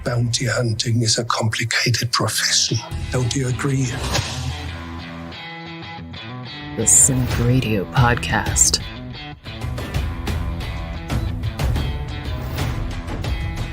bounty hunting is a complicated profession. Don't you agree? The Cynic Radio Podcast.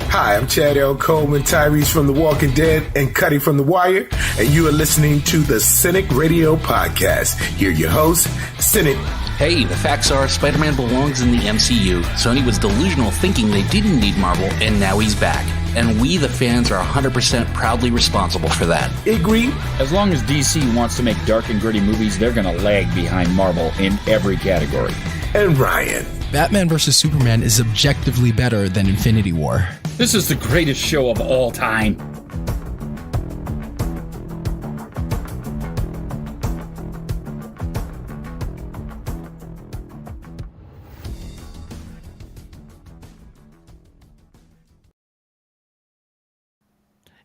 Hi, I'm Chad L. Coleman, Tyrese from The Walking Dead, and Cuddy from The Wire, and you are listening to the Cynic Radio Podcast. Here your host, Cynic. Hey, the facts are Spider-Man belongs in the MCU. Sony was delusional thinking they didn't need Marvel, and now he's back. And we, the fans, are 100% proudly responsible for that. Agree? As long as DC wants to make dark and gritty movies, they're going to lag behind Marvel in every category. And Ryan. Batman vs. Superman is objectively better than Infinity War. This is the greatest show of all time.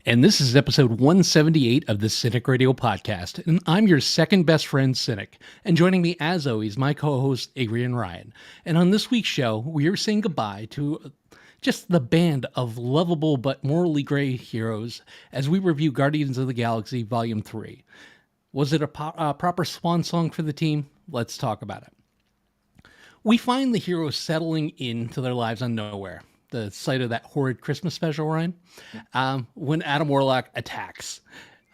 And this is episode 178 of the Cynic Radio Podcast, and I'm your second best friend, Cynic. And joining me, as always, my co-host, Adrian Ryan. And on this week's show, we are saying goodbye to just the band of lovable but morally gray heroes as we review Guardians of the Galaxy Volume 3. Was it a proper swan song for the team? Let's talk about it. We find the heroes settling into their lives on Nowhere, the site of that horrid Christmas special, Ryan, when Adam Warlock attacks.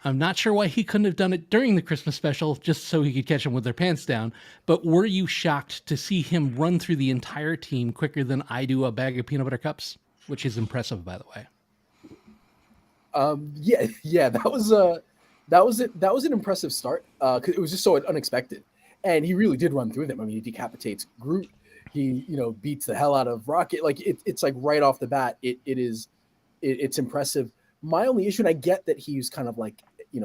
I'm not sure why he couldn't have done it during the Christmas special, just so he could catch them with their pants down, but were you shocked to see him run through the entire team quicker than I do a bag of peanut butter cups? Which is impressive, by the way. Yeah, that was an impressive start, because it was just so unexpected. And he really did run through them. I mean, he decapitates Groot. He, beats the hell out of Rocket. Like it's like right off the bat, it's impressive. My only issue, and I get that he's kind of like,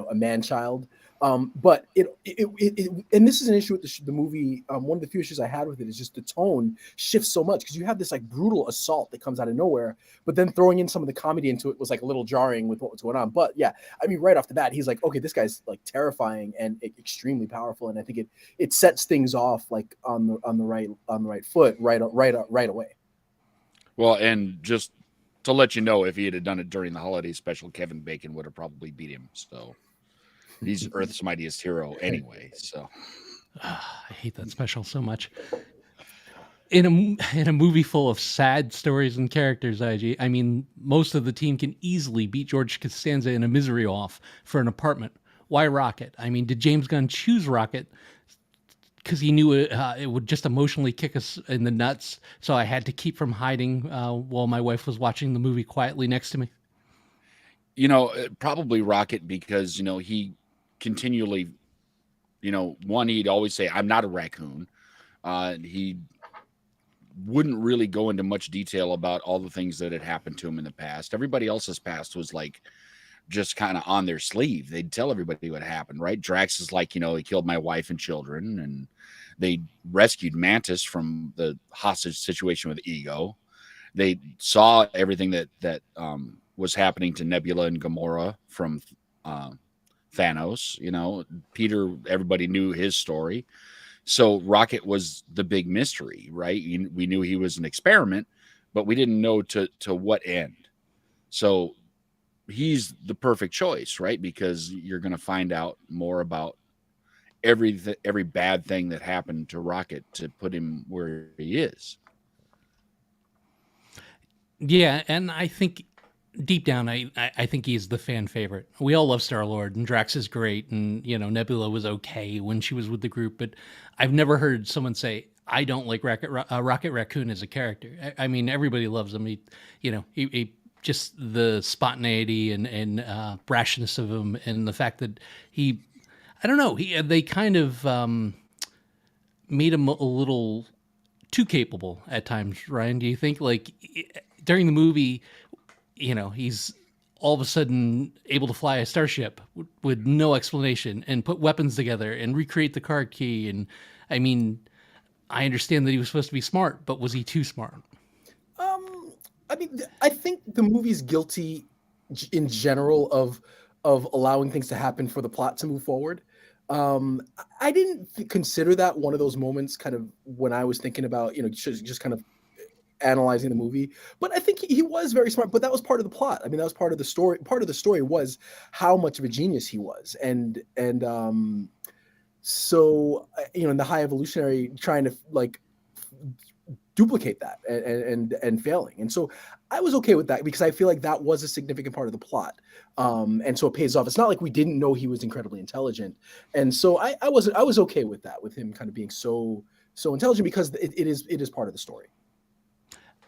a man child. But and this is an issue with the movie. One of the few issues I had with it is just the tone shifts so much, because you have this like brutal assault that comes out of nowhere, but then throwing in some of the comedy into it was like a little jarring with what was going on. But yeah, I mean, right off the bat, he's like, okay, this guy's like terrifying and extremely powerful, and I think it sets things off like on the right foot right away. Well, and just to let you know, if he had done it during the holiday special, Kevin Bacon would have probably beat him. So he's Earth's mightiest hero anyway. So I hate that special so much. In a movie full of sad stories and characters, IG, I mean, most of the team can easily beat George Costanza in A Misery Off for an apartment. Why Rocket? I mean, did James Gunn choose Rocket because he knew it would just emotionally kick us in the nuts, so I had to keep from hiding while my wife was watching the movie quietly next to me? Probably Rocket, because, he continually, one, he'd always say, I'm not a raccoon. He wouldn't really go into much detail about all the things that had happened to him in the past. Everybody else's past was like just kind of on their sleeve. They'd tell everybody what happened, right? Drax is like, he killed my wife and children, and they rescued Mantis from the hostage situation with Ego. They saw everything that was happening to Nebula and Gamora from Thanos. Peter, everybody knew his story. So Rocket was the big mystery, right? We knew he was an experiment, but we didn't know to what end. So he's the perfect choice, right? Because you're going to find out more about every bad thing that happened to Rocket to put him where he is. Yeah, and I think deep down, I think he's the fan favorite. We all love Star-Lord, and Drax is great, and Nebula was okay when she was with the group, but I've never heard someone say, I don't like Rocket Raccoon as a character. I mean, everybody loves him. He just the spontaneity and brashness of him, and the fact that they kind of made him a little too capable at times. Ryan, do you think, like, during the movie, he's all of a sudden able to fly a starship with no explanation and put weapons together and recreate the card key? And I mean, I understand that he was supposed to be smart, but was he too smart? I mean, I think the movie's guilty in general of allowing things to happen for the plot to move forward. I didn't consider that one of those moments kind of when I was thinking about, just kind of analyzing the movie, but I think he was very smart. But that was part of the plot. I mean, that was part of the story. Part of the story was how much of a genius he was, and so in the High Evolutionary, trying to like duplicate that and failing. And so I was okay with that because I feel like that was a significant part of the plot. And so it pays off. It's not like we didn't know he was incredibly intelligent. And so I was okay with that, with him kind of being so intelligent, because it is part of the story.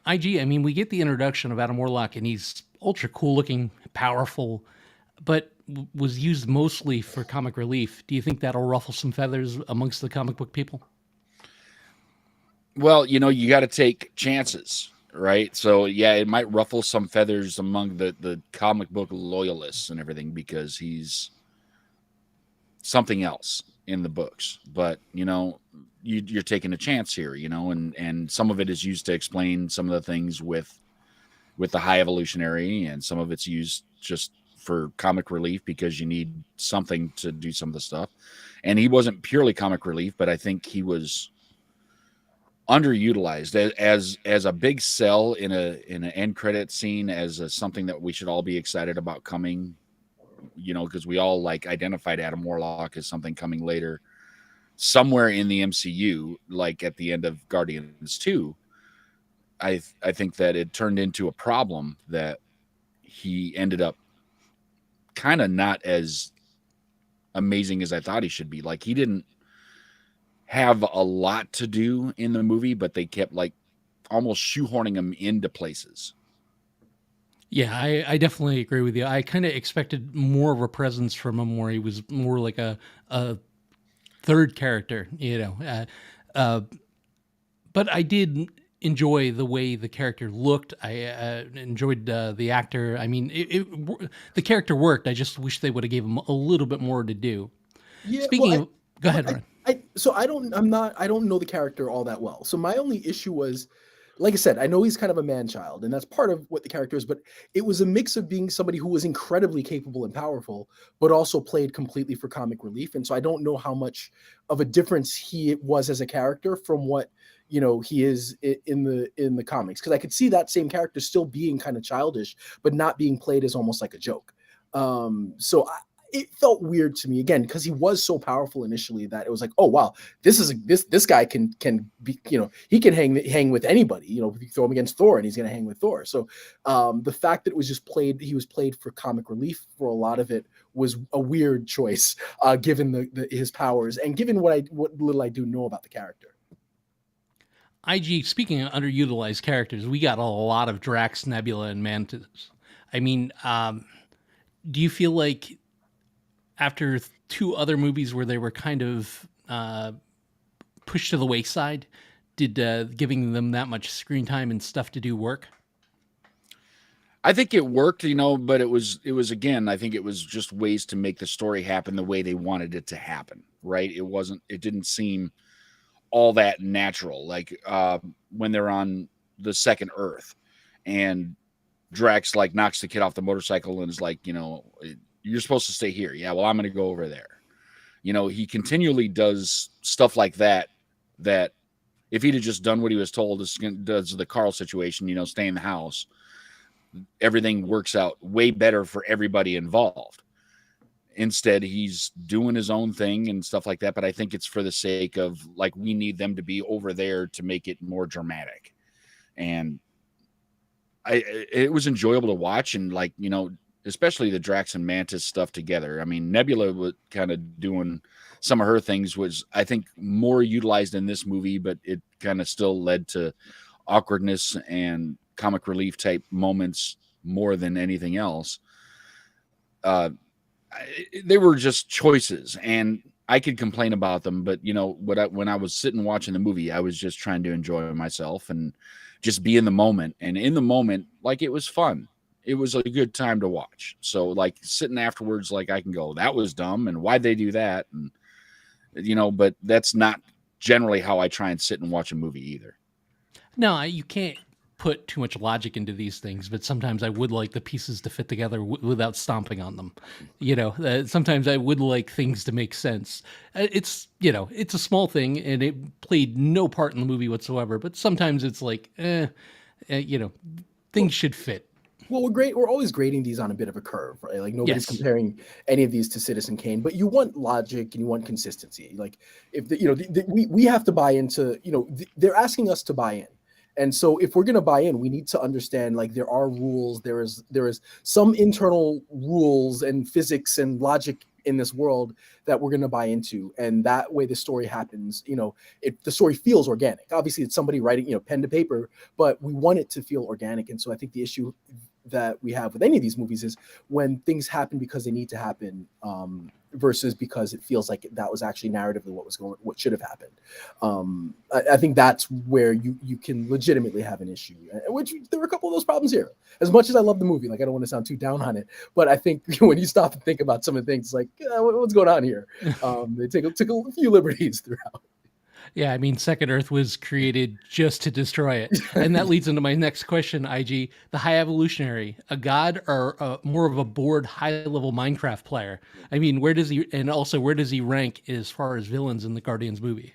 IG, I mean, we get the introduction of Adam Warlock, and he's ultra cool looking, powerful, but was used mostly for comic relief. Do you think that'll ruffle some feathers amongst the comic book people? Well, you got to take chances, right? So yeah, it might ruffle some feathers among the comic book loyalists and everything, because he's something else in the books. But you're taking a chance here, and some of it is used to explain some of the things with the High Evolutionary, and some of it's used just for comic relief because you need something to do some of the stuff. And he wasn't purely comic relief, but I think he was underutilized as a big sell in an end credit scene, as something that we should all be excited about coming, because we all like identified Adam Warlock as something coming later somewhere in the MCU, like at the end of Guardians 2. I think that it turned into a problem that he ended up kind of not as amazing as I thought he should be. Like, he didn't have a lot to do in the movie, but they kept like almost shoehorning him into places. Yeah, I definitely agree with you. I kind of expected more of a presence from him, where he was more like a third character, but I did enjoy the way the character looked. I enjoyed the actor. I mean, the character worked. I just wish they would have gave him a little bit more to do. Yeah, Go ahead, Ryan. I don't know the character all that well. So my only issue was, like I said, I know he's kind of a man-child, and that's part of what the character is, but it was a mix of being somebody who was incredibly capable and powerful, but also played completely for comic relief. And so I don't know how much of a difference he was as a character from what he is in the comics, because I could see that same character still being kind of childish, but not being played as almost like a joke. It felt weird to me, again, because he was so powerful initially, that it was like, oh wow, this guy can be, he can hang with anybody. You throw him against Thor and he's going to hang with Thor. So the fact that it was just he was played for comic relief for a lot of it was a weird choice, given his powers and given what little I do know about the character. IG, speaking of underutilized characters, we got a lot of Drax, Nebula, and Mantis. I mean, do you feel like after two other movies where they were kind of pushed to the wayside, did giving them that much screen time and stuff to do work? I think it worked, but it was again, I think it was just ways to make the story happen the way they wanted it to happen, right? It didn't seem all that natural. Like when they're on the second Earth and Drax like knocks the kid off the motorcycle and is like, you're supposed to stay here. Yeah, well, I'm going to go over there. He continually does stuff like that if he'd have just done what he was told, does the Carl situation, stay in the house, everything works out way better for everybody involved. Instead, he's doing his own thing and stuff like that. But I think it's for the sake of, like, we need them to be over there to make it more dramatic. And it was enjoyable to watch. And like, especially the Drax and Mantis stuff together. I mean, Nebula was kind of doing some of her things, was, I think, more utilized in this movie, but it kind of still led to awkwardness and comic relief type moments more than anything else. They were just choices, and I could complain about them, but when I was sitting watching the movie, I was just trying to enjoy myself and just be in the moment. And in the moment, like, it was fun. It was a good time to watch. So like sitting afterwards, like, I can go, that was dumb, and why'd they do that? And but that's not generally how I try and sit and watch a movie either. No, you can't put too much logic into these things, but sometimes I would like the pieces to fit together without stomping on them. Sometimes I would like things to make sense. It's a small thing, and it played no part in the movie whatsoever, but sometimes it's like, things should fit. Well, we're always grading these on a bit of a curve, right? Like nobody's comparing any of these to Citizen Kane, but you want logic and you want consistency. Like if we have to buy into, they're asking us to buy in. And so if we're going to buy in, we need to understand like there are rules, there is some internal rules and physics and logic in this world that we're going to buy into. And that way the story happens, the story feels organic. Obviously it's somebody writing, pen to paper, but we want it to feel organic. And so I think the issue that we have with any of these movies is when things happen because they need to happen, versus because it feels like that was actually narratively what should have happened. I think that's where you can legitimately have an issue, which there were a couple of those problems here. As much as I love the movie, like I don't want to sound too down on it, but I think when you stop and think about some of the things, like what's going on here, they took a few liberties throughout. Yeah, I mean, Second Earth was created just to destroy it. And that leads into my next question, IG. The High Evolutionary, a god or more of a bored, high-level Minecraft player? I mean, where does he rank as far as villains in the Guardians movie?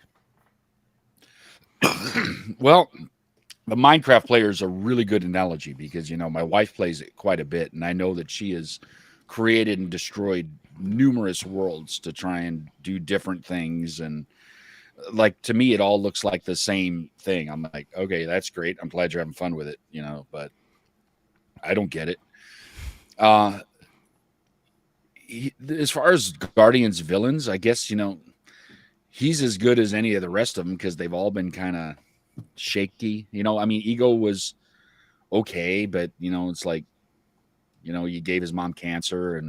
Well, the Minecraft player is a really good analogy because, my wife plays it quite a bit, and I know that she has created and destroyed numerous worlds to try and do different things. And like, to me, it all looks like the same thing. I'm like, okay, that's great. I'm glad you're having fun with it, but I don't get it. As far as Guardians villains, I guess, he's as good as any of the rest of them because they've all been kind of shaky. I mean, Ego was okay, but, it's like, you gave his mom cancer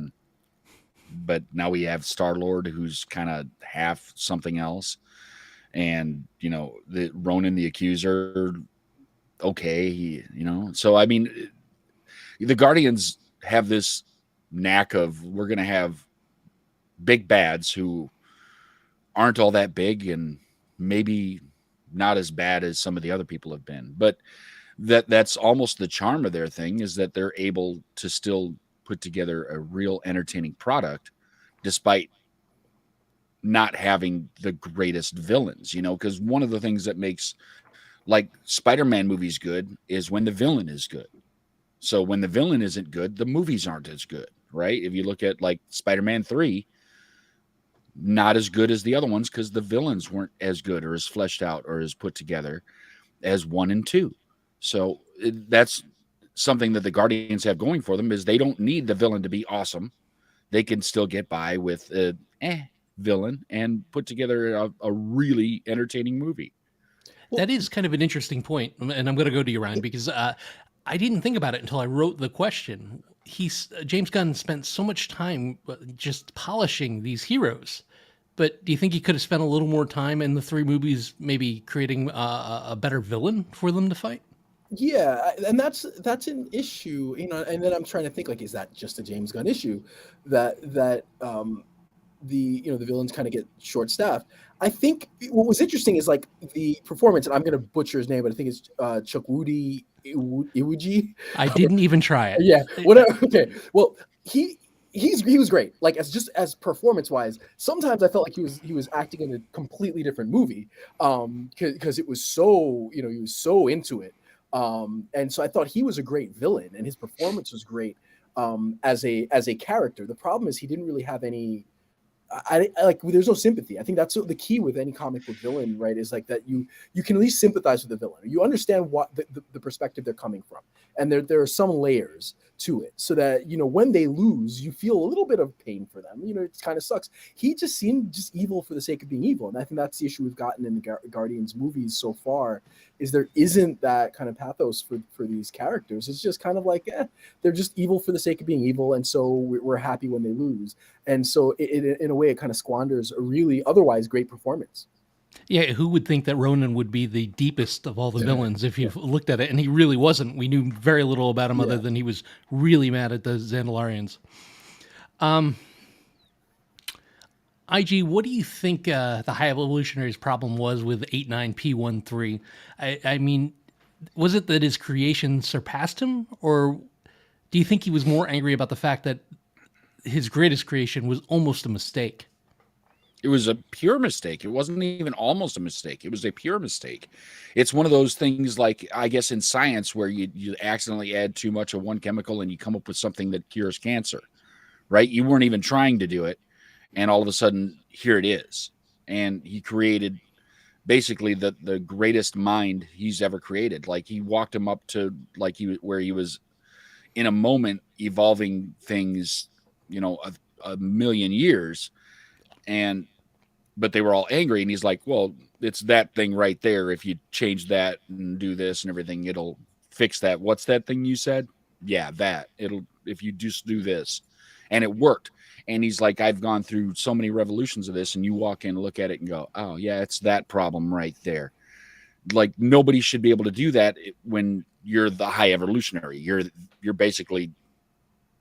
but now we have Star-Lord who's kind of half something else. And, the Ronan the Accuser, okay, so I mean, the Guardians have this knack of we're going to have big bads who aren't all that big and maybe not as bad as some of the other people have been, but that's almost the charm of their thing is that they're able to still put together a real entertaining product despite not having the greatest villains, because one of the things that makes like Spider-Man movies good is when the villain is good. So when the villain isn't good, the movies aren't as good, right? If you look at like Spider-Man 3, not as good as the other ones because the villains weren't as good or as fleshed out or as put together as 1 and 2. So that's something that the Guardians have going for them is they don't need the villain to be awesome. They can still get by with villain and put together a really entertaining movie. That is kind of an interesting point, and I'm going to go to you, Ryan, because I didn't think about it until I wrote the question. James Gunn spent so much time just polishing these heroes, but do you think he could have spent a little more time in the 3 movies maybe creating a better villain for them to fight? Yeah, and that's an issue, and then I'm trying to think, like, is that just a James Gunn issue that the villains kind of get short-staffed? I think what was interesting is like the performance, and I'm going to butcher his name, but I think it's Chukwudi Iwuji. I didn't even try it. Yeah, whatever. Okay, well, he was great. Like as performance-wise, sometimes I felt like he was acting in a completely different movie, because it was so he was so into it, and so I thought he was a great villain, and his performance was great as a character. The problem is he didn't really have any. I like there's no sympathy. I think that's the key with any comic book villain, right? Is like that you can at least sympathize with the villain. You understand what the perspective they're coming from, and there are some layers to it, so that when they lose, you feel a little bit of pain for them. It kind of sucks. He just seemed just evil for the sake of being evil, and I think that's the issue we've gotten in the Guardians movies so far. Is there isn't that kind of pathos for these characters. It's just kind of like they're just evil for the sake of being evil, and so we're happy when they lose. And so in a way, it kind of squanders a really otherwise great performance. Yeah, who would think that Ronan would be the deepest of all the villains if you've looked at it? And he really wasn't. We knew very little about him other than he was really mad at the Xandalarians. IG, what do you think the High Evolutionary's problem was with 89P13? I mean, was it that his creation surpassed him? Or do you think he was more angry about the fact that his greatest creation was almost a mistake? It was a pure mistake. It wasn't even almost a mistake. It was a pure mistake. It's one of those things, like, I guess, in science, where you accidentally add too much of one chemical and you come up with something that cures cancer, right? You weren't even trying to do it, and all of a sudden, here it is. And he created basically the greatest mind he's ever created. Like, he walked him up to, like, where he was in a moment evolving things, a million years. But they were all angry, and he's like, well, it's that thing right there. If you change that and do this and everything, it'll fix that. What's that thing you said? Yeah, that. If you just do this. And it worked. And he's like, I've gone through so many revolutions of this, and you walk in and look at it and go, oh yeah, it's that problem right there. Like, nobody should be able to do that when you're the high evolutionary. You're basically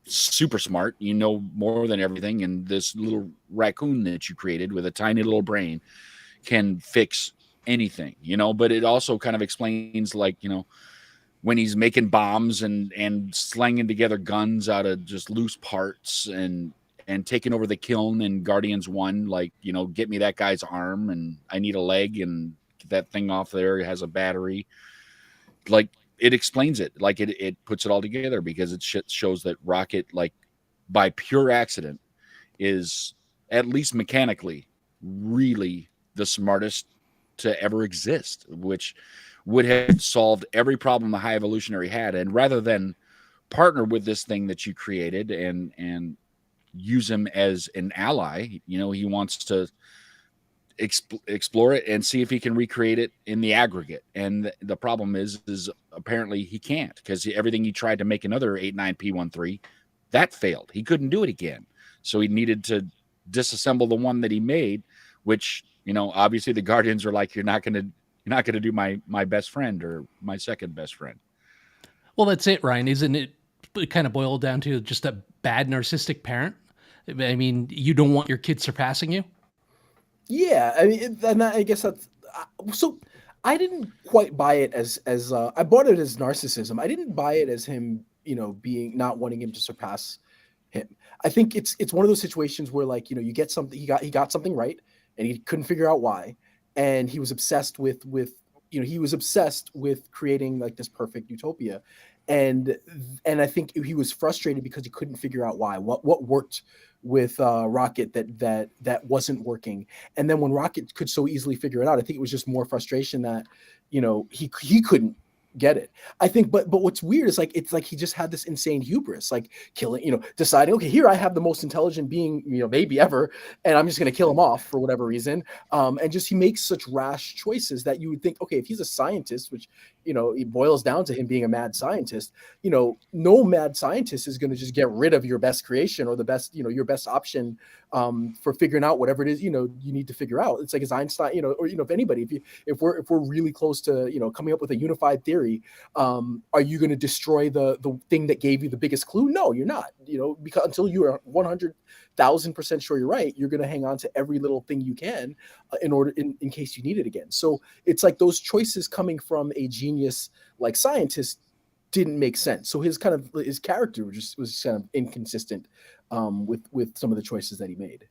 super smart, more than everything, and this little raccoon that you created with a tiny little brain can fix anything, but it also kind of explains, like, when he's making bombs and slanging together guns out of just loose parts and taking over the kiln in Guardians 1, like, get me that guy's arm, and I need a leg, and get that thing off there, it has a battery. Like, it explains it, like, it puts it all together, because it shows that Rocket, like, by pure accident, is, at least mechanically, really the smartest to ever exist, which would have solved every problem the High Evolutionary had. And rather than partner with this thing that you created and use him as an ally, he wants to explore it and see if he can recreate it in the aggregate. And the problem is apparently he can't, because everything he tried to make another 89P13, that failed. He couldn't do it again. So he needed to disassemble the one that he made, which, obviously the Guardians are like, you're not going to do my best friend or my second best friend. Well, that's it, Ryan. Isn't it kind of boiled down to just a bad narcissistic parent? I mean, you don't want your kid surpassing you? Yeah, I mean, and I guess that's so. I didn't quite buy it as I bought it as narcissism. I didn't buy it as him, being not wanting him to surpass him. I think it's one of those situations where, like, you get something, he got something right, and he couldn't figure out why, and he was obsessed with creating, like, this perfect utopia, and I think he was frustrated because he couldn't figure out why, what worked with Rocket that wasn't working. And then when Rocket could so easily figure it out, I think it was just more frustration that, he couldn't get it. I think, but what's weird is, like, it's like he just had this insane hubris, like killing, deciding, okay, here I have the most intelligent being, maybe ever, and I'm just going to kill him off for whatever reason. And just, he makes such rash choices that you would think, okay, if he's a scientist, which, it boils down to him being a mad scientist, no mad scientist is going to just get rid of your best creation or the best, your best option for figuring out whatever it is, you need to figure out. It's like, as Einstein, or, if anybody, if we're really close to, coming up with a unified theory, are you going to destroy the thing that gave you the biggest clue? No, you're not, because until you are 100,000% sure you're right, you're going to hang on to every little thing you can in case you need it again. So it's like those choices coming from a genius like scientist didn't make sense. So his character was kind of inconsistent with some of the choices that he made.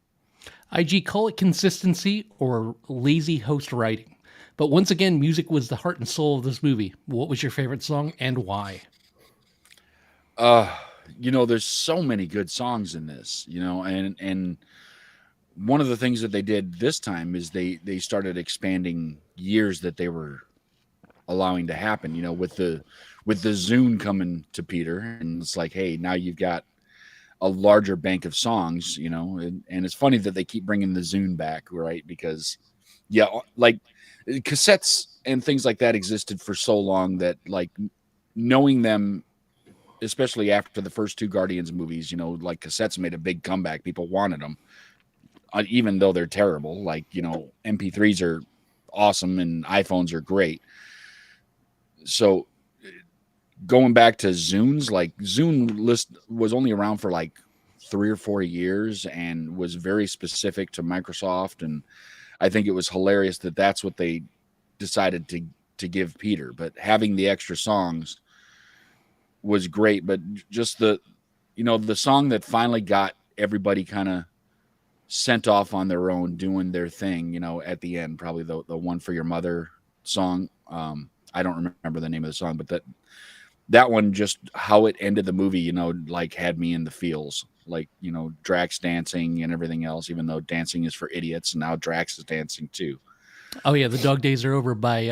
IG, call it consistency or lazy host writing. But once again, music was the heart and soul of this movie. What was your favorite song and why? There's so many good songs in this, and one of the things that they did this time is they started expanding years that they were allowing to happen, with the Zune coming to Peter, and it's like, hey, now you've got a larger bank of songs, and it's funny that they keep bringing the Zune back, right? Because like cassettes and things like that existed for so long that, like, knowing them, especially after the first two Guardians movies, like, cassettes made a big comeback. People wanted them, even though they're terrible. Like, MP3s are awesome and iPhones are great. So going back to Zunes, like, Zune list was only around for like 3 or 4 years and was very specific to Microsoft. And I think it was hilarious that that's what they decided to give Peter. But having the extra songs was great. But just the song that finally got everybody kind of sent off on their own, doing their thing, you know, at the end, probably the One for Your Mother song. I don't remember the name of the song, but that one, just how it ended the movie, you know, like had me in the feels, like, you know, Drax dancing and everything else, even though dancing is for idiots. And now Drax is dancing too. Oh yeah. The Dog Days Are Over by,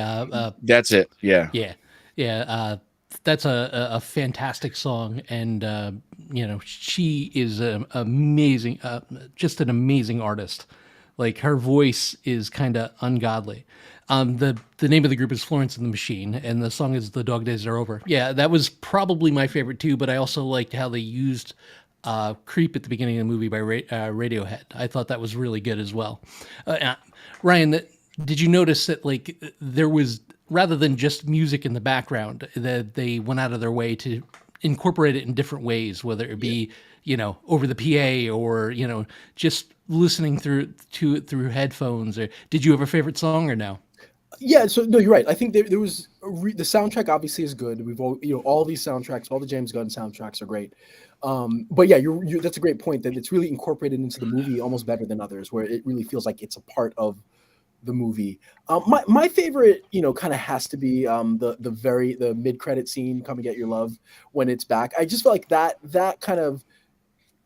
That's it. Yeah. yeah. Yeah. That's a fantastic song. And, you know, she is amazing, just an amazing artist. Like her voice is kind of ungodly. The name of the group is Florence and the Machine, and the song is "The Dog Days Are Over." Yeah, that was probably my favorite too. But I also liked how they used "Creep" at the beginning of the movie by Radiohead. I thought that was really good as well. Ryan, did you notice that like there was, rather than just music in the background, that they went out of their way to incorporate it in different ways, whether it be you know over the PA or you know just listening through headphones? Or did you have a favorite song or no? Yeah, so no, you're right. I think there was the soundtrack obviously is good. We've all, you know, all these soundtracks, all the James Gunn soundtracks are great. But yeah, you're that's a great point, that it's really incorporated into the movie almost better than others, where it really feels like it's a part of the movie. My favorite, you know, kind of has to be the mid-credit scene, "Come and Get Your Love," when it's back. I just feel like that kind of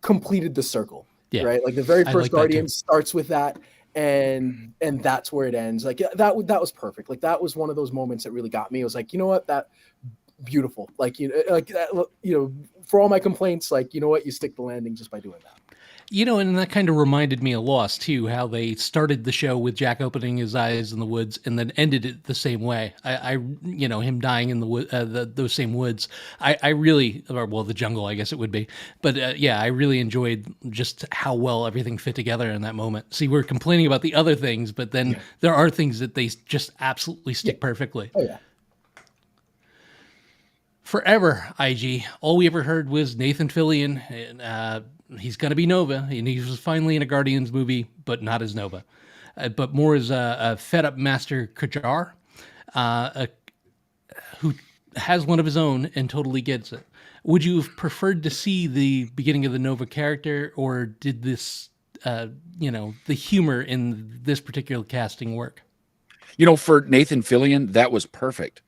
completed the circle. Yeah. Right. Like the very first Guardians starts with that. And that's where it ends. Like that was perfect. Like that was one of those moments that really got me. It was like, you know what, that beautiful. Like, you know, like that, you know, for all my complaints, like, you know what, you stick the landing just by doing that. You know, and that kind of reminded me of Lost too, how they started the show with Jack opening his eyes in the woods and then ended it the same way. I you know, him dying in the those same woods. I really, or well, the jungle, I guess it would be. But yeah, I really enjoyed just how well everything fit together in that moment. See, we're complaining about the other things, but then there are things that they just absolutely stick perfectly. Oh yeah. Forever, IG. All we ever heard was Nathan Fillion, and he's going to be Nova, and he was finally in a Guardians movie, but not as Nova, but more as a fed-up Master Kajar, who has one of his own and totally gets it. Would you have preferred to see the beginning of the Nova character, or did this, you know, the humor in this particular casting work? You know, for Nathan Fillion, that was perfect.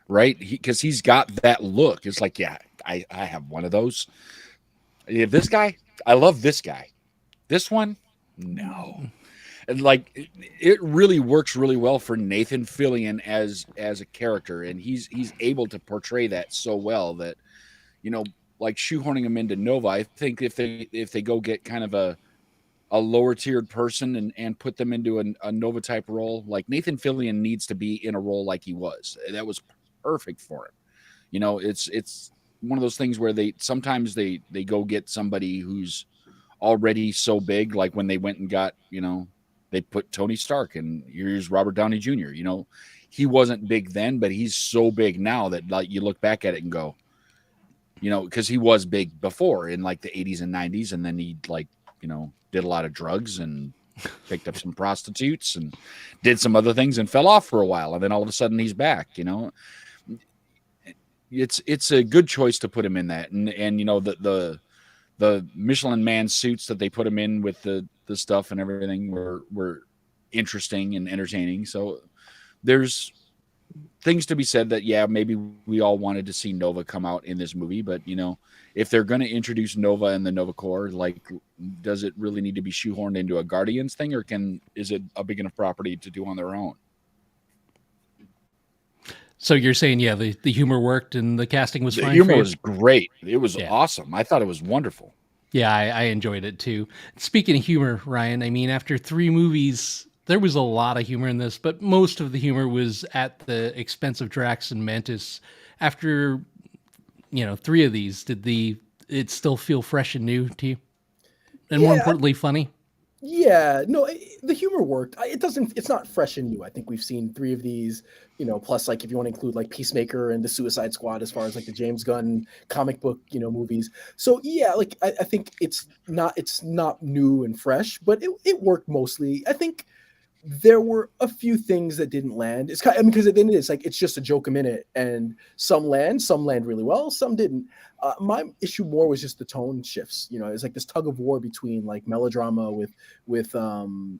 Right? Because he's got that look. It's like, yeah, I have one of those. If this guy, I love this guy. This one, no. And like, it really works really well for Nathan Fillion as a character, and he's able to portray that so well that, you know, like shoehorning him into Nova. I think if they go get kind of a lower tiered person and put them into a Nova type role, like Nathan Fillion needs to be in a role like he was. That was perfect for him. You know, it's one of those things where they sometimes they go get somebody who's already so big, like when they went and got, you know, they put Tony Stark and here's Robert Downey Jr. You know, he wasn't big then, but he's so big now that like you look back at it and go, you know, because he was big before in like the 80s and 90s, and then he like, you know, did a lot of drugs and picked up some prostitutes and did some other things and fell off for a while, and then all of a sudden he's back. You know, it's a good choice to put him in that, and you know the Michelin Man suits that they put him in with the stuff and everything were interesting and entertaining. So there's things to be said that, yeah, maybe we all wanted to see Nova come out in this movie, but you know, if they're going to introduce Nova and the Nova Corps, like, does it really need to be shoehorned into a Guardians thing, or is it a big enough property to do on their own? So you're saying, yeah, the humor worked and the casting was fine. The humor was great. It was awesome. I thought it was wonderful. Yeah, I enjoyed it too. Speaking of humor, Ryan, I mean, after 3 movies, there was a lot of humor in this, but most of the humor was at the expense of Drax and Mantis. After, you know, 3 of these, did it still feel fresh and new to you? And more importantly, funny? Yeah, no, the humor worked. It's not fresh and new. I think we've seen 3 of these, you know, plus like if you want to include like Peacemaker and the Suicide Squad as far as like the James Gunn comic book, you know, movies. So yeah, like I think it's not new and fresh, but it worked mostly. I think there were a few things that didn't land. It's kind of, I mean, because at the end of it, it's like it's just a joke a minute, and some land really well, some didn't. My issue more was just the tone shifts. You know, it's like this tug of war between like melodrama with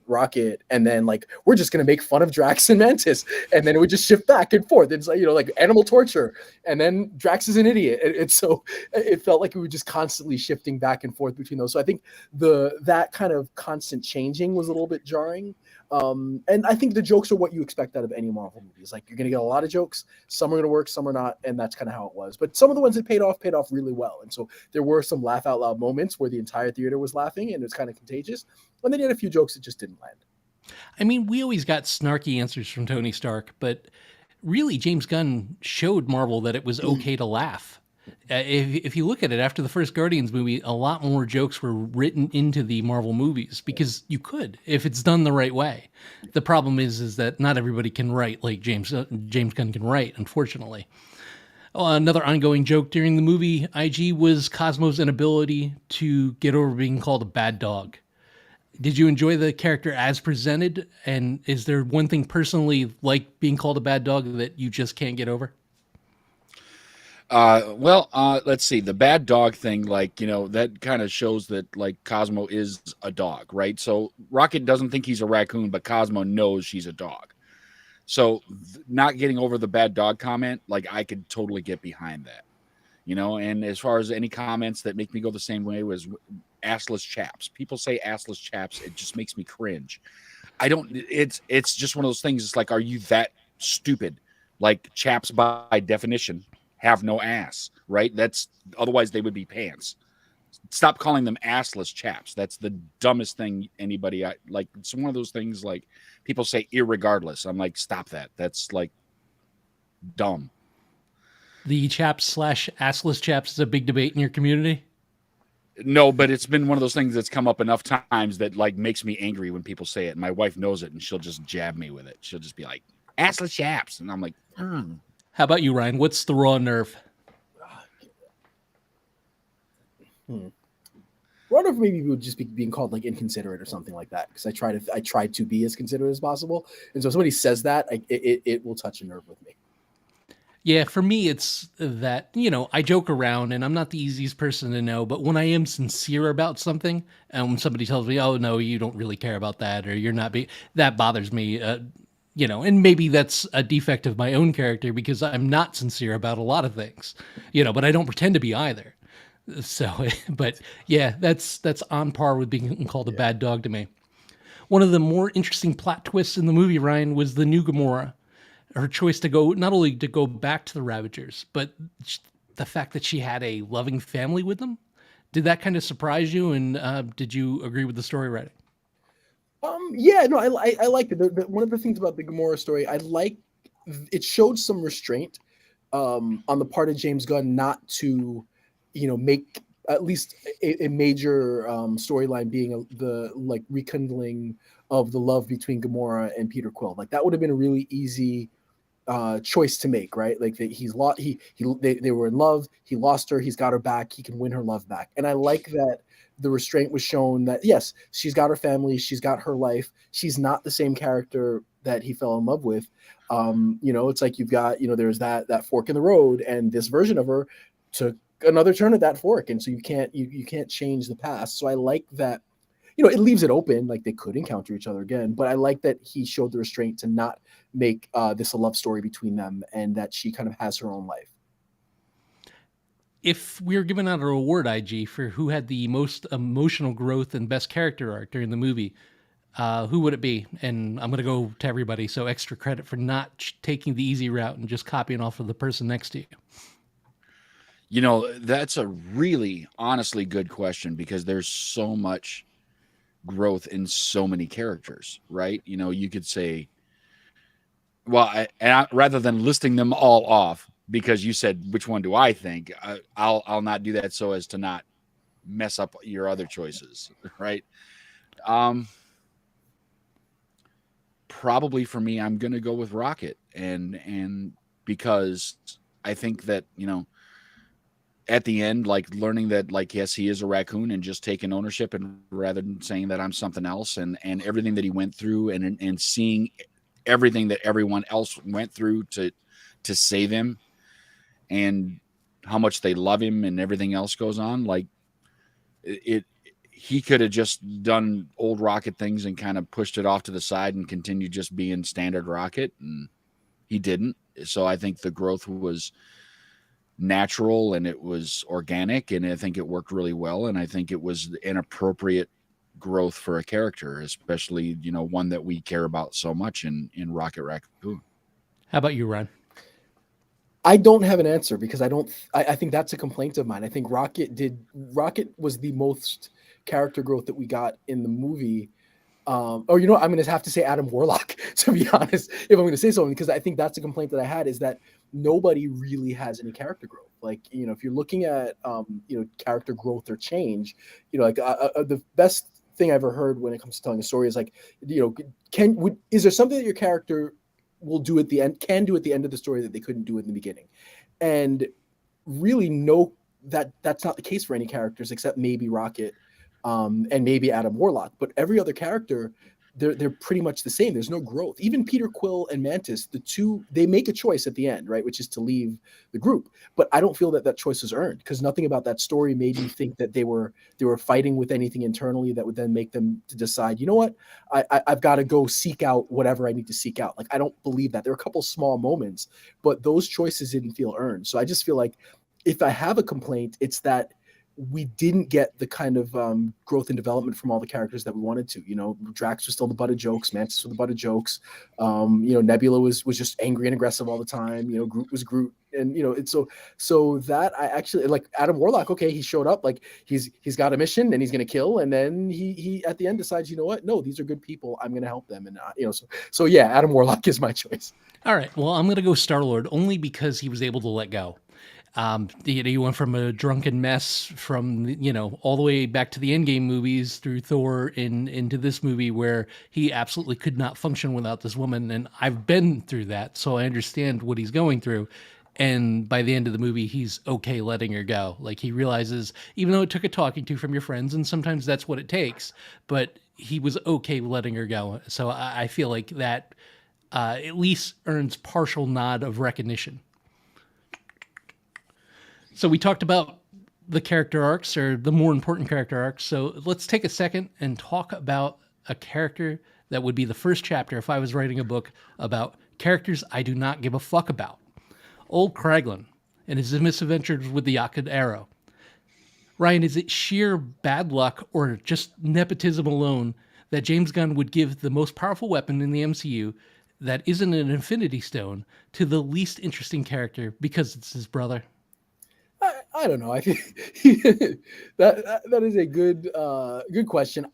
Rocket, and then like we're just gonna make fun of Drax and Mantis, and then it would just shift back and forth. It's like, you know, like animal torture, and then Drax is an idiot, and so it felt like we were just constantly shifting back and forth between those. So I think that kind of constant changing was a little bit jarring. And I think the jokes are what you expect out of any Marvel movie. It's like you're gonna get a lot of jokes, some are gonna work, some are not, and that's kind of how it was. But some of the ones that paid off really well. And so there were some laugh out loud moments where the entire theater was laughing and it was kind of contagious. And then you had a few jokes that just didn't land. I mean, we always got snarky answers from Tony Stark, but really James Gunn showed Marvel that it was okay to laugh. If you look at it, after the first Guardians movie, a lot more jokes were written into the Marvel movies because you could, if it's done the right way. The problem is that not everybody can write like James Gunn can write, unfortunately. Another ongoing joke during the movie, IG, was Cosmo's inability to get over being called a bad dog. Did you enjoy the character as presented? And is there one thing personally like being called a bad dog that you just can't get over? Let's see. The bad dog thing, like, you know, that kind of shows that like Cosmo is a dog, right? So Rocket doesn't think he's a raccoon, but Cosmo knows she's a dog. So not getting over the bad dog comment, like I could totally get behind that, you know. And as far as any comments that make me go the same way was assless chaps. People say assless chaps. It just makes me cringe. It's just one of those things. It's like, are you that stupid? Like chaps by definition have no ass, right? Otherwise they would be pants. Stop calling them assless chaps. That's the dumbest thing anybody like. It's one of those things like people say irregardless. I'm like, stop that. That's like dumb. The chaps / assless chaps is a big debate in your community. No, but it's been one of those things that's come up enough times that like makes me angry when people say it. My wife knows it and she'll just jab me with it. She'll just be like, assless chaps. And I'm like, How about you, Ryan? What's the raw nerve? Raw nerve maybe would just be being called like inconsiderate or something like that. Because I try to be as considerate as possible. And so if somebody says that, it will touch a nerve with me. Yeah, for me, it's that, you know, I joke around and I'm not the easiest person to know, but when I am sincere about something and when somebody tells me, oh, no, you don't really care about that, or you're not that bothers me, you know, and maybe that's a defect of my own character because I'm not sincere about a lot of things, you know, but I don't pretend to be either. So, but yeah, that's on par with being called a bad dog to me. One of the more interesting plot twists in the movie, Ryan, was the new Gamora. Her choice to go, not only to go back to the Ravagers, but the fact that she had a loving family with them. Did that kind of surprise you? And did you agree with the story writing? Yeah, no, I liked it. One of the things about the Gamora story, it showed some restraint on the part of James Gunn not to, you know, make at least a major storyline being the like rekindling of the love between Gamora and Peter Quill. Like that would have been a really easy choice to make, right? Like they were in love. He lost her. He's got her back. He can win her love back. And I like that the restraint was shown that yes, she's got her family. She's got her life. She's not the same character that he fell in love with. You know, it's like you've got, you know, there's that fork in the road, and this version of her took another turn at that fork, and so you can't change the past. So I like that. You know, it leaves it open, like they could encounter each other again. But I like that he showed the restraint to not make this a love story between them, and that she kind of has her own life. If we were giving out a reward, IG, for who had the most emotional growth and best character arc during the movie, who would it be? And I'm going to go to everybody, so extra credit for not taking the easy route and just copying off of the person next to you. You know, that's a really honestly good question because there's so much growth in so many characters, right? You know, you could say, well, rather than listing them all off, because you said, which one do I think? I'll not do that so as to not mess up your other choices, right? Probably for me, I'm going to go with Rocket, and because I think that, you know, at the end, like learning that, like, yes, he is a raccoon, and just taking ownership, and rather than saying that I'm something else, and everything that he went through, and seeing everything that everyone else went through to save him, and how much they love him, and everything else goes on. Like he could have just done old Rocket things and kind of pushed it off to the side and continued just being standard Rocket, and he didn't. So I think the growth was natural and it was organic, and I think it worked really well, and I think it was an appropriate growth for a character, especially, you know, one that we care about so much in Rocket Raccoon. How about you, Ryan? I don't have an answer because I think that's a complaint of mine. I think Rocket was the most character growth that we got in the movie. Or, you know, I'm going to have to say Adam Warlock, to be honest, if I'm going to say something, because I think that's a complaint that I had, is that nobody really has any character growth. Like, you know, if you're looking at, you know, character growth or change, you know, like the best thing I ever heard when it comes to telling a story is like, you know, is there something that your character will do at the end, can do at the end of the story that they couldn't do in the beginning? And really, no, that's not the case for any characters except maybe Rocket, and maybe Adam Warlock. But every other character, they're pretty much the same. There's no growth. Even Peter Quill and Mantis, the two, they make a choice at the end, right, which is to leave the group. But I don't feel that choice is earned, because nothing about that story made me think that they were fighting with anything internally that would then make them to decide, you know what, I've got to go seek out whatever I need to seek out. Like, I don't believe that. There are a couple small moments, but those choices didn't feel earned. So I just feel like if I have a complaint, it's that we didn't get the kind of growth and development from all the characters that we wanted to. You know, Drax was still the butt of jokes, Mantis was the butt of jokes. You know, Nebula was just angry and aggressive all the time. You know, Groot was Groot, and you know, it's so that I actually like Adam Warlock. Okay, he showed up, like he's got a mission and he's gonna kill, and then he at the end decides, you know what? No, these are good people. I'm gonna help them, and you know, so yeah, Adam Warlock is my choice. All right, well, I'm gonna go Star-Lord only because he was able to let go. You went from a drunken mess from, you know, all the way back to the Endgame movies through Thor into this movie where he absolutely could not function without this woman. And I've been through that, so I understand what he's going through. And by the end of the movie, he's okay letting her go. Like, he realizes, even though it took a talking to from your friends, and sometimes that's what it takes, but he was okay letting her go. So I feel like that at least earns partial nod of recognition. So we talked about the character arcs, or the more important character arcs. So let's take a second and talk about a character that would be the first chapter if I was writing a book about characters I do not give a fuck about. Old Kraglin and his misadventures with the Yakut Arrow. Ryan, is it sheer bad luck or just nepotism alone that James Gunn would give the most powerful weapon in the MCU that isn't an Infinity Stone to the least interesting character because it's his brother? I don't know. I think that is a good question.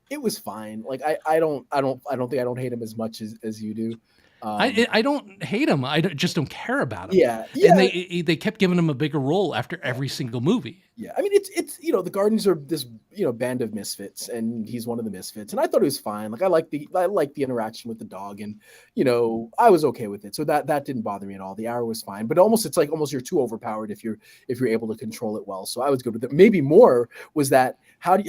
It was fine. Like I don't think I don't hate him as much as you do. I don't hate him. Just don't care about him. Yeah. And they kept giving him a bigger role after every single movie. Yeah. I mean, it's you know, the Guardians are this, you know, band of misfits, and he's one of the misfits. And I thought it was fine. Like I like the interaction with the dog, and you know, I was okay with it. So that didn't bother me at all. The arrow was fine, but it's like almost you're too overpowered if you're able to control it well. So I was good with it. Maybe more was that how do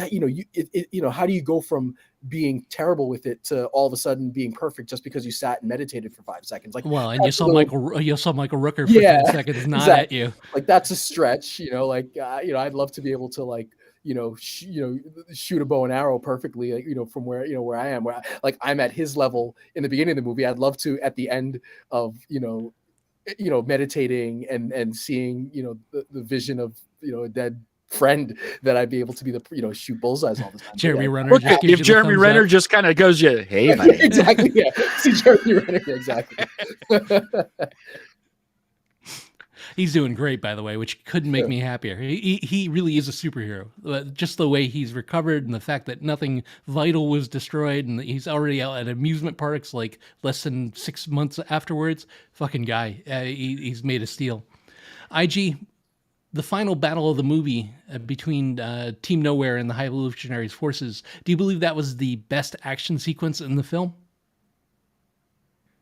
how do you go from being terrible with it to all of a sudden being perfect just because you sat and meditated for 5 seconds? Like, well, and you saw Michael Rooker for 10 seconds nod at you. Like, that's a stretch, you know. Like, you know, I'd love to be able to, like, shoot a bow and arrow perfectly, like, you know, from where I am, like I'm at his level in the beginning of the movie. I'd love to at the end of meditating and seeing, you know, the vision of, you know, a dead friend, that I'd be able to be shoot bullseyes all the time. Jeremy Renner. Look, if Jeremy Renner just kind of goes, hey man. Exactly. Yeah. See Jeremy Renner. Exactly. He's doing great, by the way, which couldn't make me happier. He really is a superhero. Just the way he's recovered, and the fact that nothing vital was destroyed, and he's already out at amusement parks like less than 6 months afterwards. Fucking guy. He's made of steel. IG, the final battle of the movie between Team Nowhere and the High Evolutionaries forces, do you believe that was the best action sequence in the film?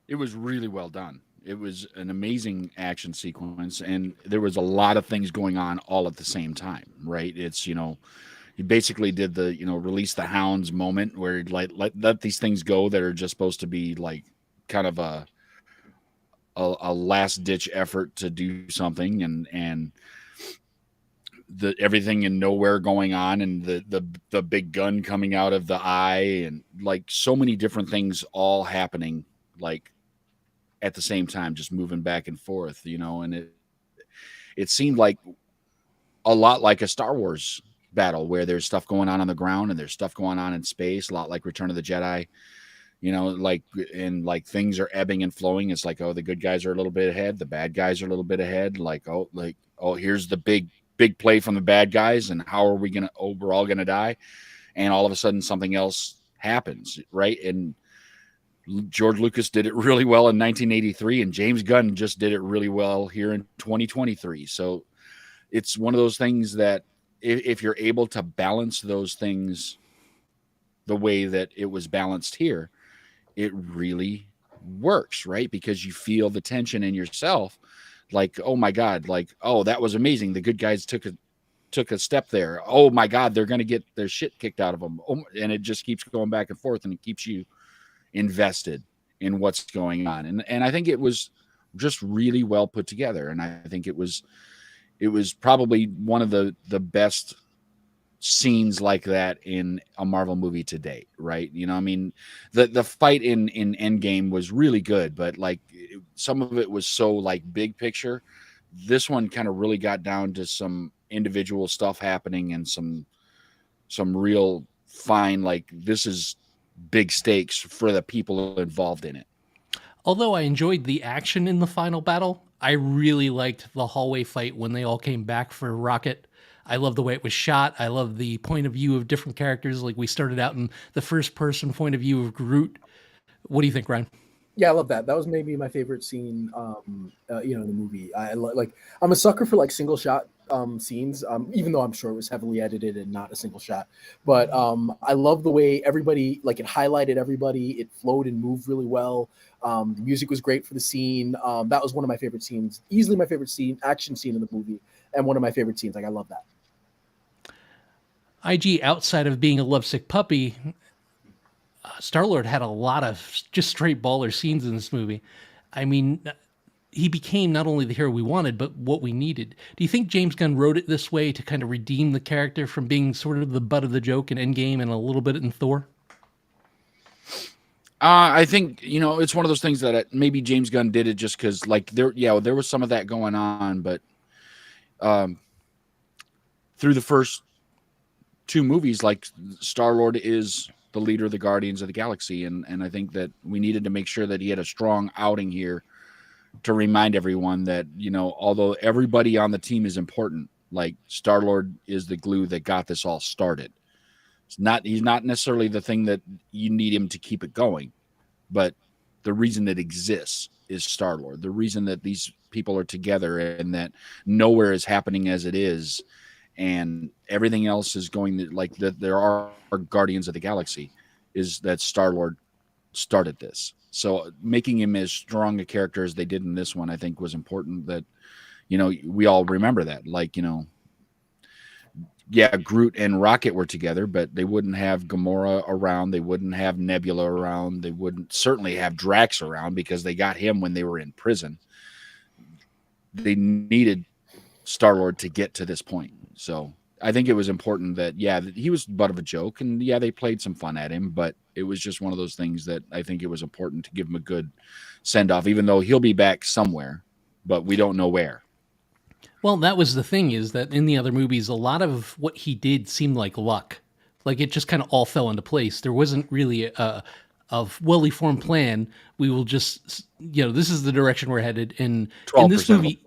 It was really well done. It was an amazing action sequence, and there was a lot of things going on all at the same time, right? It's, you know, he basically did the, you know, release the hounds moment where he'd like let these things go that are just supposed to be like kind of a last ditch effort to do something, and the everything and nowhere going on, and the big gun coming out of the eye, and like so many different things all happening like at the same time, just moving back and forth, you know. And it seemed like a lot like a Star Wars battle where there's stuff going on the ground and there's stuff going on in space, a lot like Return of the Jedi, you know, like, and like things are ebbing and flowing. It's like, oh, the good guys are a little bit ahead, the bad guys are a little bit ahead, like, oh, here's the big play from the bad guys, and how are we gonna, oh, we're all gonna die, and all of a sudden something else happens, right? And George Lucas did it really well in 1983, and James Gunn just did it really well here in 2023. So it's one of those things that if you're able to balance those things the way that it was balanced here, it really works, right? Because you feel the tension in yourself, like, oh my God, like, oh, that was amazing. The good guys took a step there. Oh my God, they're going to get their shit kicked out of them. Oh, and it just keeps going back and forth, and it keeps you invested in what's going on. And I think it was just really well put together. And I think it was probably one of the best scenes like that in a Marvel movie to date, right? You know, I mean, the fight in Endgame was really good, but like some of it was so like big picture. This one kind of really got down to some individual stuff happening, and some real fine, like, this is big stakes for the people involved in it. Although I enjoyed the action in the final battle, I really liked the hallway fight when they all came back for Rocket. I love the way it was shot. I love the point of view of different characters. Like, we started out in the first person point of view of Groot. What do you think, Ryan? Yeah, I love that. That was maybe my favorite scene, in the movie. I'm a sucker for like single shot scenes, even though I'm sure it was heavily edited and not a single shot. But I love the way everybody, like, it highlighted everybody. It flowed and moved really well. The music was great for the scene. That was one of my favorite scenes, easily my favorite action scene in the movie, and one of my favorite scenes. Like, I love that. IG, outside of being a lovesick puppy, Star-Lord had a lot of just straight baller scenes in this movie. I mean, he became not only the hero we wanted, but what we needed. Do you think James Gunn wrote it this way to kind of redeem the character from being sort of the butt of the joke in Endgame and a little bit in Thor? I think, you know, it's one of those things that maybe James Gunn did it just because, like, there was some of that going on, but through the first two movies, like, Star-Lord is the leader of the Guardians of the Galaxy, and I think that we needed to make sure that he had a strong outing here to remind everyone that, you know, although everybody on the team is important, like, Star-Lord is the glue that got this all started. He's not necessarily the thing that you need him to keep it going, but the reason it exists is Star-Lord. The reason that these people are together and that nowhere is happening as it is, and everything else is going like that. There are Guardians of the Galaxy, is that Star-Lord started this. So making him as strong a character as they did in this one, I think, was important. That, you know, we all remember that. Like, you know, yeah, Groot and Rocket were together, but they wouldn't have Gamora around. They wouldn't have Nebula around. They wouldn't certainly have Drax around because they got him when they were in prison. They needed Star-Lord to get to this point. So I think it was important that, that he was the butt of a joke, and they played some fun at him, but it was just one of those things that I think it was important to give him a good send-off, even though he'll be back somewhere, but we don't know where. Well, that was the thing, is that in the other movies, a lot of what he did seemed like luck. Like, it just kind of all fell into place. There wasn't really a fully formed plan. We will just, this is the direction we're headed. And in this movie,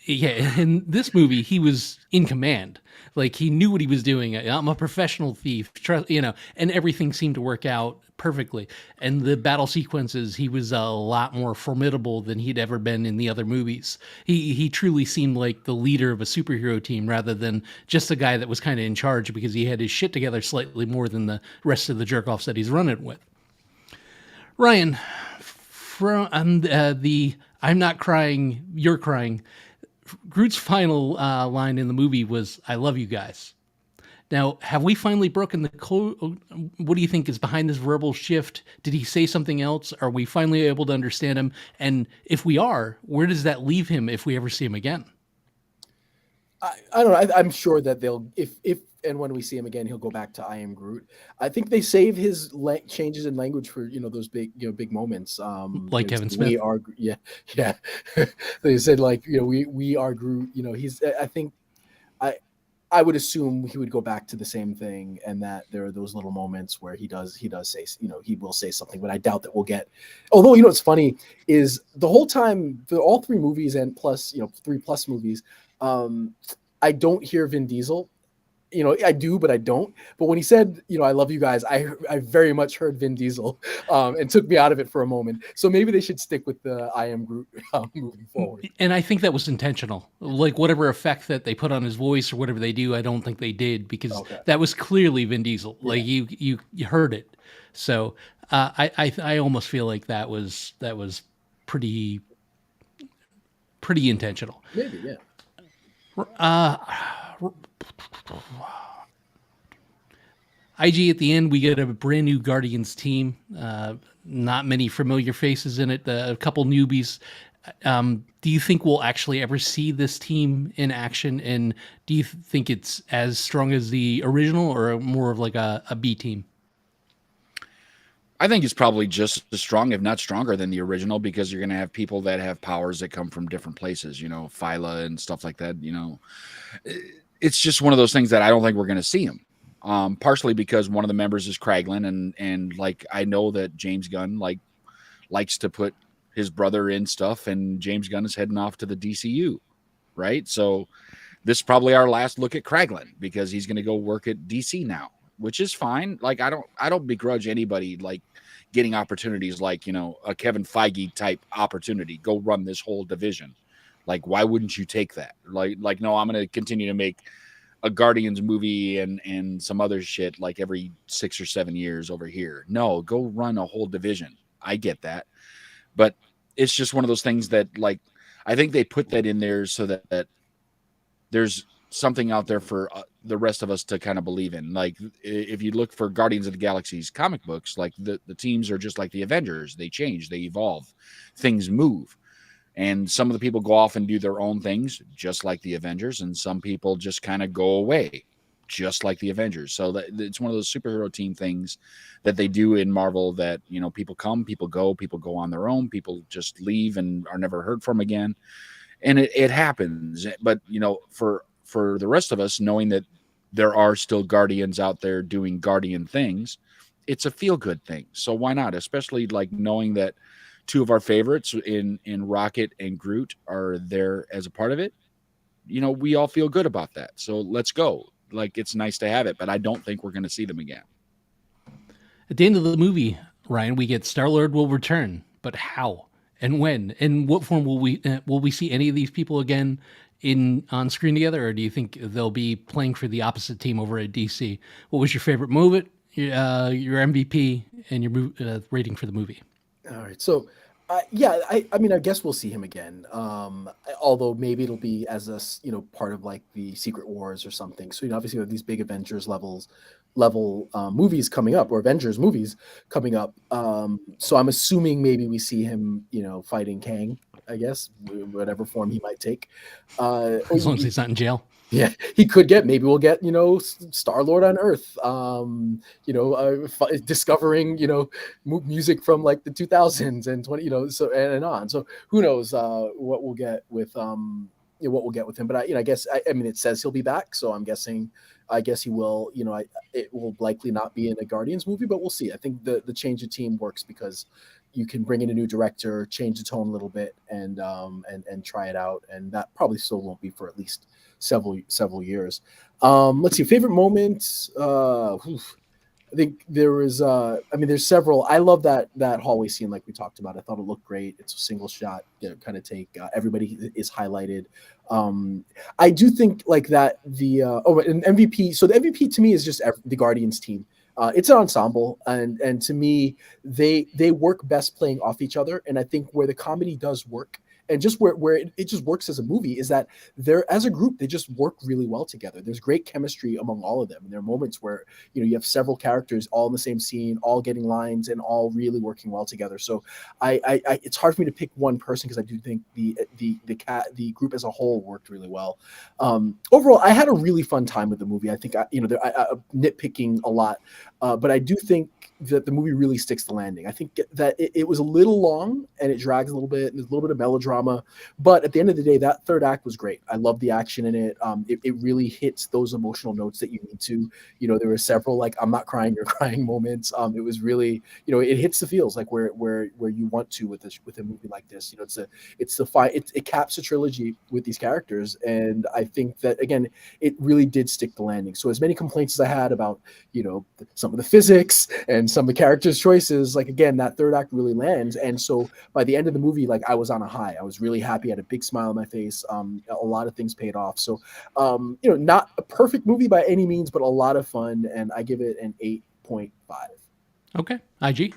in this movie, he was in command. Like, he knew what he was doing. I'm a professional thief, and everything seemed to work out perfectly. And the battle sequences, he was a lot more formidable than he'd ever been in the other movies. He truly seemed like the leader of a superhero team rather than just a guy that was kind of in charge because he had his shit together slightly more than the rest of the jerk-offs that he's running with. Ryan, from the I'm not crying, you're crying. Groot's final line in the movie was, "I love you guys." Now, have we finally broken the code? What do you think is behind this verbal shift? Did he say something else? Are we finally able to understand him? And if we are, where does that leave him if we ever see him again? I don't know. I'm sure that they'll, if and when we see him again, he'll go back to "I am Groot." I think they save his changes in language for those big moments. Like Kevin Smith. We are, yeah. They said like we are Groot. He's. I think I would assume he would go back to the same thing, and that there are those little moments where he does say, he will say something, but I doubt that we'll get. Although, what's funny is the whole time, for all 3 movies and plus, 3+ movies, I don't hear Vin Diesel. I do, but I don't. But when he said, "I love you guys," I very much heard Vin Diesel, and took me out of it for a moment. So maybe they should stick with the "I am Groot" moving forward. And I think that was intentional. Like whatever effect that they put on his voice or whatever they do, I don't think they did, because that was clearly Vin Diesel. Yeah. Like you heard it. So I almost feel like that was pretty intentional. Maybe, yeah. IG, at the end, we get a brand new Guardians team. Not many familiar faces in it, a couple newbies. Do you think we'll actually ever see this team in action? And do you think it's as strong as the original, or more of like a B team? I think it's probably just as strong, if not stronger, than the original, because you're going to have people that have powers that come from different places, Phyla and stuff like that. It's just one of those things that I don't think we're going to see him. Partially because one of the members is Kraglin, and like I know that James Gunn likes to put his brother in stuff, and James Gunn is heading off to the DCU, right? So this is probably our last look at Kraglin, because he's going to go work at DC now, which is fine. Like I don't begrudge anybody like getting opportunities like a Kevin Feige type opportunity. Go run this whole division. Like, why wouldn't you take that? Like no, I'm going to continue to make a Guardians movie and some other shit like every 6 or 7 years over here. No, go run a whole division. I get that. But it's just one of those things that, like, I think they put that in there so that there's something out there for the rest of us to kind of believe in. Like, if you look for Guardians of the Galaxy's comic books, like the teams are just like the Avengers. They change, they evolve, things move. And some of the people go off and do their own things, just like the Avengers, and some people just kind of go away, just like the Avengers. So it's one of those superhero team things that they do in Marvel that, people come, people go on their own, people just leave and are never heard from again. And it happens. But, for the rest of us, knowing that there are still Guardians out there doing Guardian things, it's a feel-good thing. So why not? Especially like knowing that 2 of our favorites in Rocket and Groot are there as a part of it. We all feel good about that. So let's go. Like, it's nice to have it, but I don't think we're going to see them again. At the end of the movie, Ryan, we get Star-Lord will return, but how and when? In what form will we see any of these people again on screen together, or do you think they'll be playing for the opposite team over at DC? What was your favorite moment, your MVP, and your rating for the movie? All right. So, I guess we'll see him again. Although maybe it'll be as a, part of like the Secret Wars or something. So, obviously we have these big Avengers level movies coming up, or Avengers movies coming up. So I'm assuming maybe we see him, fighting Kang, I guess, whatever form he might take. As long as he's not in jail. Yeah, maybe we'll get, Star-Lord on Earth, discovering, music from like the 2000s and 20, so and on. So who knows what we'll get with him. But I guess it says he'll be back, so I guess he will. It will likely not be in a Guardians movie, but we'll see. I think the change of team works because you can bring in a new director, change the tone a little bit, and try it out, and that probably still won't be for at least several years. Let's see, favorite moments. I think there was there's several. I love that hallway scene, like we talked about. I thought it looked great. It's a single shot, kind of take. Everybody is highlighted. I do think like that an MVP. So the MVP to me is just the Guardians team. It's an ensemble, and to me, they work best playing off each other. And I think where the comedy does work and just where it just works as a movie is that they're, as a group, they just work really well together. There's great chemistry among all of them. And there are moments where, you have several characters all in the same scene, all getting lines and all really working well together. So I it's hard for me to pick one person because I do think the group as a whole worked really well. Overall, I had a really fun time with the movie. I think I'm nitpicking a lot, but I do think that the movie really sticks the landing. I think that it was a little long and it drags a little bit. There's a little bit of melodrama, but at the end of the day, that third act was great. I love the action in it. It really hits those emotional notes that you need to. There were several like I'm not crying, you're crying moments. It was really, it hits the feels like where you want to with a movie like this. It caps a trilogy with these characters, and I think that again, it really did stick the landing. So as many complaints as I had about some of the physics and some of the characters' choices, like again, that third act really lands. And so by the end of the movie, like I was on a high. I was really happy. I had a big smile on my face. A lot of things paid off. So not a perfect movie by any means, but a lot of fun. And I give it an 8.5. Okay. IG?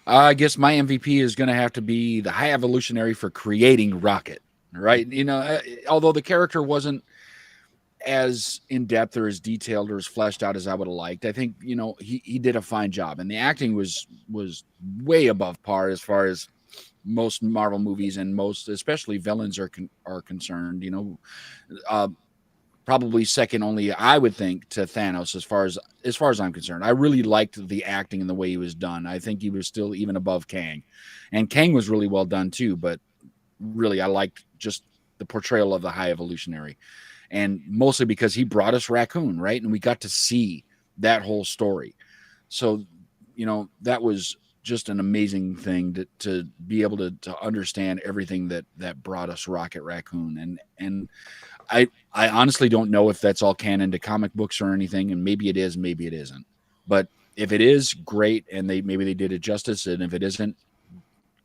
I guess my MVP is going to have to be the High Evolutionary for creating Rocket, right? Although the character wasn't as in depth or as detailed or as fleshed out as I would have liked, I think he did a fine job, and the acting was way above par as far as most Marvel movies and most especially villains are concerned. Probably second only, I would think, to Thanos as far as I'm concerned. I really liked the acting and the way he was done. I think he was still even above Kang, and Kang was really well done too. But really, I liked just the portrayal of the High Evolutionary. And mostly because he brought us Raccoon, right? And we got to see that whole story. So, that was just an amazing thing to be able to understand everything that brought us Rocket Raccoon. And I honestly don't know if that's all canon to comic books or anything. And maybe it is, maybe it isn't. But if it is, great. And maybe they did it justice. And if it isn't,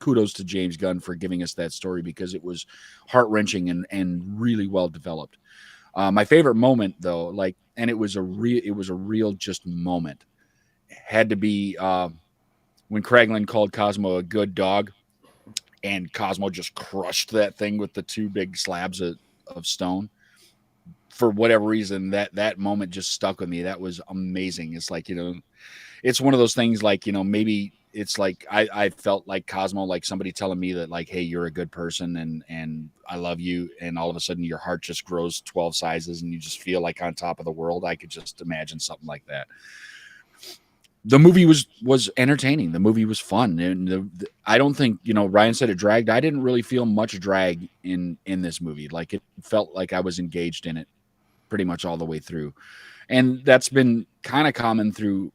kudos to James Gunn for giving us that story, because it was heart-wrenching and really well developed. My favorite moment, though, and it was a real just moment, had to be when Kraglin called Cosmo a good dog, and Cosmo just crushed that thing with the two big slabs of stone. For whatever reason, that moment just stuck with me. That was amazing. It's like, it's one of those things like, maybe it's like I felt like Cosmo, like somebody telling me that, like, hey, you're a good person and I love you, and all of a sudden your heart just grows 12 sizes and you just feel like on top of the world. I could just imagine something like that. The movie was entertaining. The movie was fun, and I don't think, Ryan said it dragged. I didn't really feel much drag in this movie. Like, it felt like I was engaged in it pretty much all the way through, and that's been kind of common through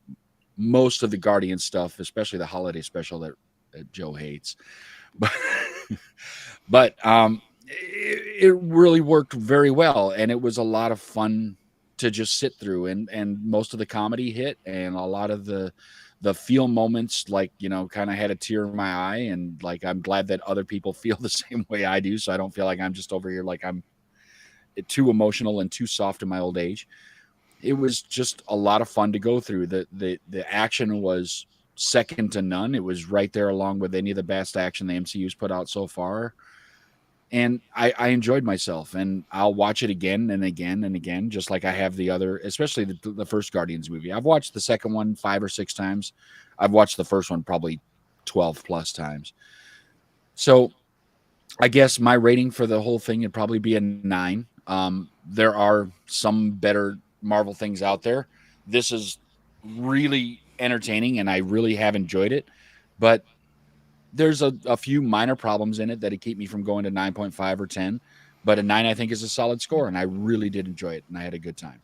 most of the Guardians stuff, especially the holiday special that Joe hates. But it really worked very well, and it was a lot of fun to just sit through, and most of the comedy hit, and a lot of the feel moments, like, kind of had a tear in my eye, and like, I'm glad that other people feel the same way I do, so I don't feel like I'm just over here like I'm too emotional and too soft in my old age. It was just a lot of fun to go through. The action was second to none. It was right there along with any of the best action the MCU's put out so far. And I enjoyed myself, and I'll watch it again and again and again, just like I have the other, especially the first Guardians movie. I've watched the second one 5 or 6 times. I've watched the first one probably 12 plus times. So I guess my rating for the whole thing would probably be a 9. There are some better Marvel things out there. This is really entertaining, and I really have enjoyed it. But there's a few minor problems in it that keep me from going to 9.5 or 10, but a 9 I think is a solid score, and I really did enjoy it, and I had a good time.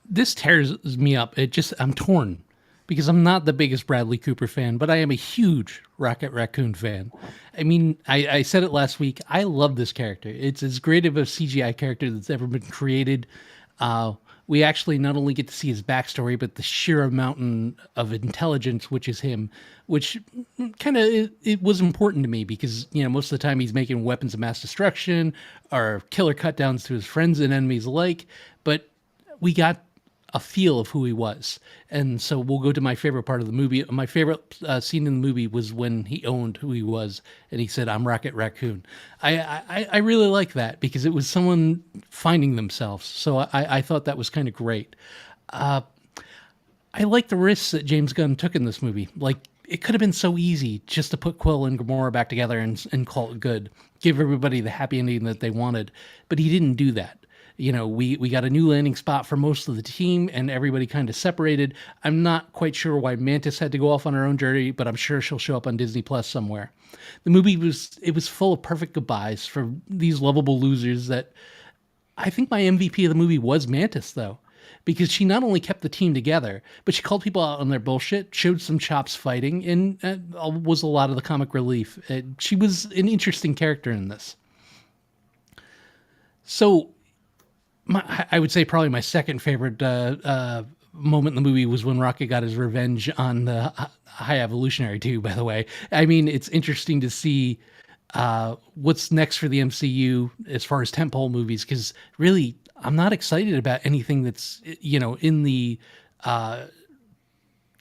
This tears me up. I'm torn because I'm not the biggest Bradley Cooper fan, but I am a huge Rocket Raccoon fan. I mean, I said it last week. I love this character. It's as great of a CGI character that's ever been created. We actually not only get to see his backstory, but the sheer amount of intelligence, which is him, which kind of, it was important to me because, most of the time he's making weapons of mass destruction or killer cut downs to his friends and enemies alike. But we got a feel of who he was. And so we'll go to my favorite part of the movie. My favorite scene in the movie was when he owned who he was and he said, "I'm Rocket Raccoon." I really like that because it was someone finding themselves. So I thought that was kind of great. I like the risks that James Gunn took in this movie. Like, it could have been so easy just to put Quill and Gamora back together and call it good. Give everybody the happy ending that they wanted. But he didn't do that. You know, we got a new landing spot for most of the team and everybody kind of separated. I'm not quite sure why Mantis had to go off on her own journey, but I'm sure she'll show up on Disney Plus somewhere. The movie was full of perfect goodbyes for these lovable losers that I think my MVP of the movie was Mantis, though. Because she not only kept the team together, but she called people out on their bullshit, showed some chops fighting, and was a lot of the comic relief. She was an interesting character in this. So, I would say probably my second favorite moment in the movie was when Rocket got his revenge on the High Evolutionary 2, by the way. I mean, it's interesting to see what's next for the MCU as far as tentpole movies, because really, I'm not excited about anything that's, in the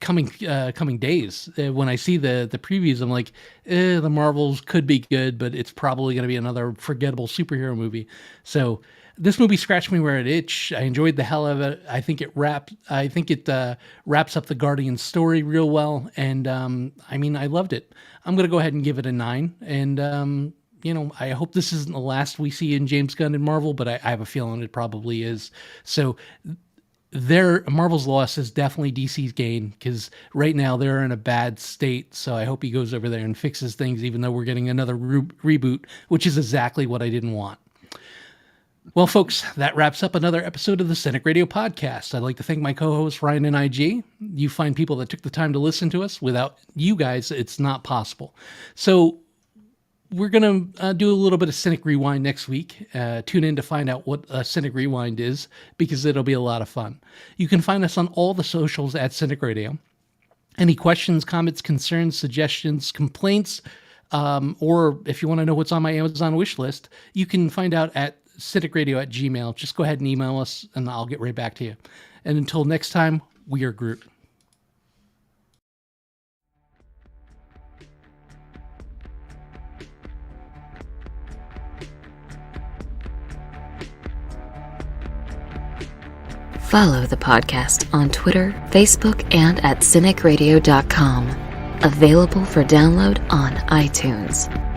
coming days. When I see the previews, I'm like, the Marvels could be good, but it's probably going to be another forgettable superhero movie. So this movie scratched me where it itched. I enjoyed the hell of it. I think it wraps up the Guardians story real well, and I loved it. I'm going to go ahead and give it a 9, and I hope this isn't the last we see in James Gunn and Marvel, but I have a feeling it probably is. So Marvel's loss is definitely DC's gain, because right now they're in a bad state. So I hope he goes over there and fixes things, even though we're getting another reboot, which is exactly what I didn't want. Well, folks, that wraps up another episode of the Cynic Radio Podcast. I'd like to thank my co-hosts, Ryan and IG. You find people that took the time to listen to us. Without you guys, it's not possible. So we're going to do a little bit of Cynic Rewind next week. Tune in to find out what a Cynic Rewind is, because it'll be a lot of fun. You can find us on all the socials at Cynic Radio. Any questions, comments, concerns, suggestions, complaints, or if you want to know what's on my Amazon wish list, you can find out at cynicradio@gmail.com. Just go ahead and email us, and I'll get right back to you. And until next time, we are Groot. Follow the podcast on Twitter, Facebook, and at cynicradio.com. Available for download on iTunes.